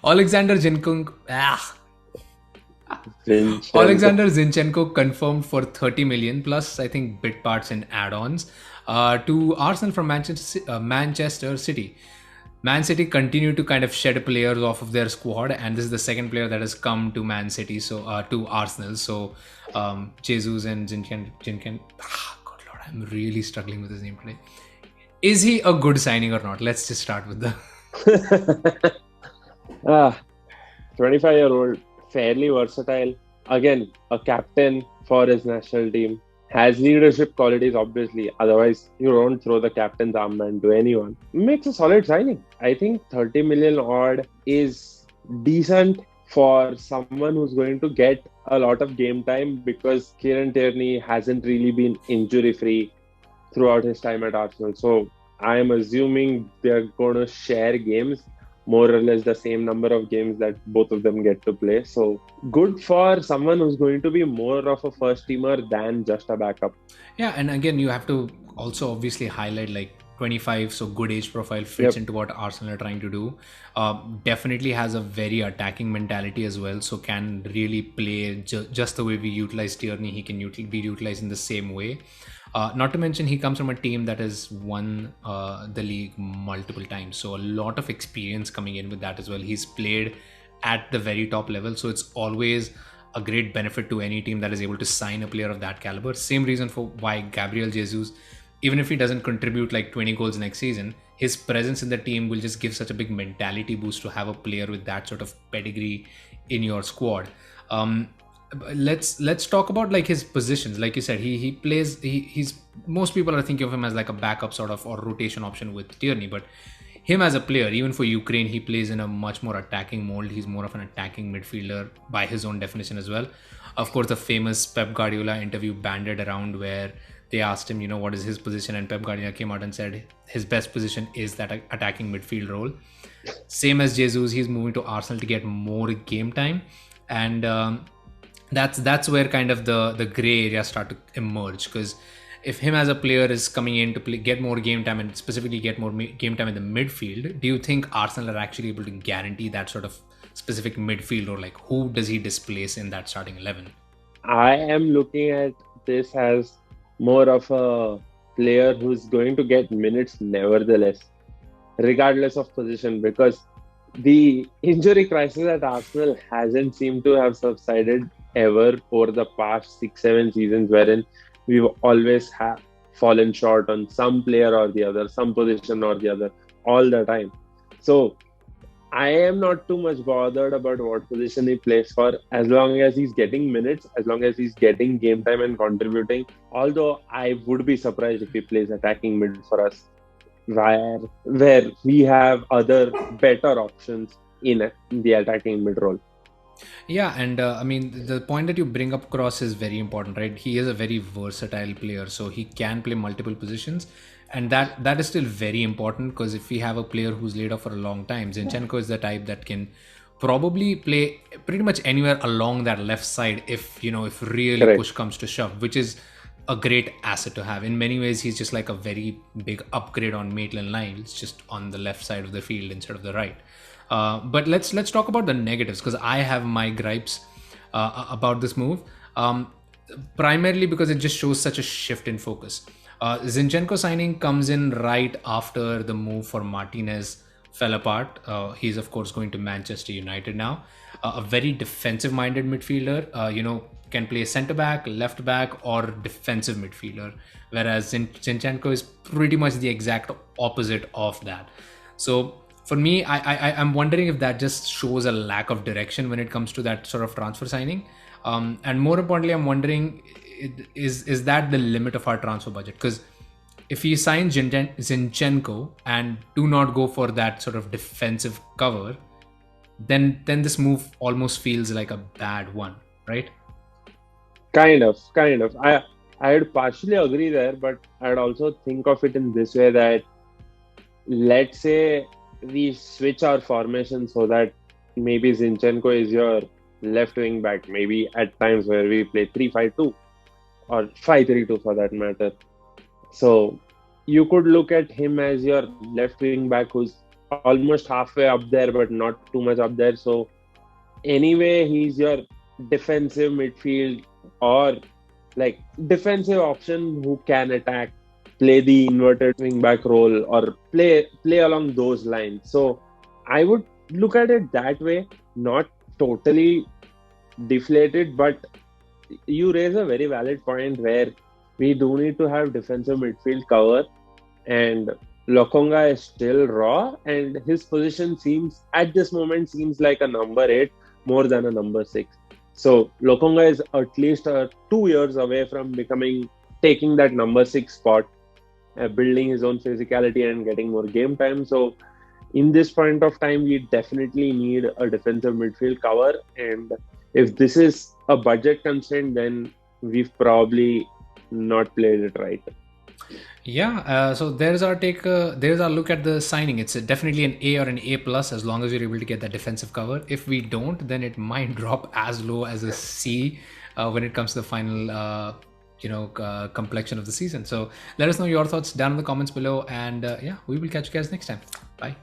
Alexander Zinchenko. Zinchenko. Alexander Zinchenko confirmed for 30 million plus, I think, bit parts and add-ons to Arsenal from Manchester City. Man City continue to kind of shed players off of their squad, and this is the second player that has come to Man City, so to Arsenal. So Jesus and Zinchenko. Good lord, I'm really struggling with his name today. Is he a good signing or not? Let's just start with the 25-year-old, fairly versatile. Again, a captain for his national team. Has leadership qualities, obviously. Otherwise, you don't throw the captain's armband to anyone. Makes a solid signing. I think 30 million odd is decent for someone who's going to get a lot of game time because Kieran Tierney hasn't really been injury free throughout his time at Arsenal. So I am assuming they're going to share games, more or less the same number of games that both of them get to play. So good for someone who's going to be more of a first teamer than just a backup. yeah. And again, you have to also obviously highlight like 25, so good age profile fits Yep. into what Arsenal are trying to do. Definitely has a very attacking mentality as well, so can really play just the way we utilize Tierney. He can be utilized in the same way. Not to mention, he comes from a team that has won the league multiple times, so a lot of experience coming in with that as well. He's played at the very top level, so it's always a great benefit to any team that is able to sign a player of that caliber. Same reason for why Gabriel Jesus, even if he doesn't contribute like 20 goals next season, his presence in the team will just give such a big mentality boost to have a player with that sort of pedigree in your squad. Um, let's talk about like his positions. Like you said, he plays. He's most people are thinking of him as like a backup sort of or rotation option with Tierney, but him as a player, even for Ukraine, he plays in a much more attacking mold. He's more of an attacking midfielder by his own definition as well. Of course, the famous Pep Guardiola interview banded around where they asked him, what is his position, and Pep Guardiola came out and said his best position is that attacking midfield role. Same as Jesus, he's moving to Arsenal to get more game time, and that's where kind of the gray areas start to emerge, because if him as a player is coming in to get more game time and specifically get more game time in the midfield, do you think Arsenal are actually able to guarantee that sort of specific midfield, or like who does he displace in that starting 11? I am looking at this as more of a player who's going to get minutes nevertheless, regardless of position, because the injury crisis at Arsenal hasn't seemed to have subsided ever over the past 6-7 seasons, wherein we've always fallen short on some player or the other, some position or the other, all the time. So I am not too much bothered about what position he plays for, as long as he's getting minutes, as long as he's getting game time and contributing. Although I would be surprised if he plays attacking mid for us, where we have other better options in the attacking mid role. Yeah, and I mean, the point that you bring up across is very important, right? He is a very versatile player, so he can play multiple positions, and that is still very important, because if we have a player who's laid off for a long time, Zinchenko is the type that can probably play pretty much anywhere along that left side if really Correct. push comes to shove, which is a great asset to have. In many ways, he's just like a very big upgrade on Maitland-Niles, just on the left side of the field instead of the right. But let's talk about the negatives, because I have my gripes about this move. Primarily because it just shows such a shift in focus. Zinchenko signing comes in right after the move for Martinez fell apart. He's of course going to Manchester United now. A very defensive-minded midfielder. Can play centre back, left back, or defensive midfielder. Whereas Zinchenko is pretty much the exact opposite of that. So for me, I'm wondering if that just shows a lack of direction when it comes to that sort of transfer signing. And more importantly, I'm wondering, is that the limit of our transfer budget? Because if we sign Zinchenko and do not go for that sort of defensive cover, then this move almost feels like a bad one, right? Kind of. I would partially agree there, but I'd also think of it in this way that, let's say we switch our formation so that maybe Zinchenko is your left wing back, maybe at times where we play 3-5-2 or 5-3-2 for that matter. So you could look at him as your left wing back who's almost halfway up there, but not too much up there. So anyway, he's your defensive midfield or like defensive option who can attack, play the inverted wing back role, or play along those lines. So I would look at it that way, not totally deflated, but you raise a very valid point where we do need to have defensive midfield cover, and Lokonga is still raw, and his position seems at this moment seems like a number eight more than a number six. So Lokonga is at least 2 years away from becoming taking that number six spot, building his own physicality and getting more game time. So in this point of time, we definitely need a defensive midfield cover, and if this is a budget constraint, then we've probably not played it right. Yeah, so there's our take. There's our look at the signing. It's definitely an A or an A plus as long as you're able to get that defensive cover. If we don't, then it might drop as low as a C when it comes to the final, complexion of the season. So let us know your thoughts down in the comments below, and yeah, we will catch you guys next time. Bye.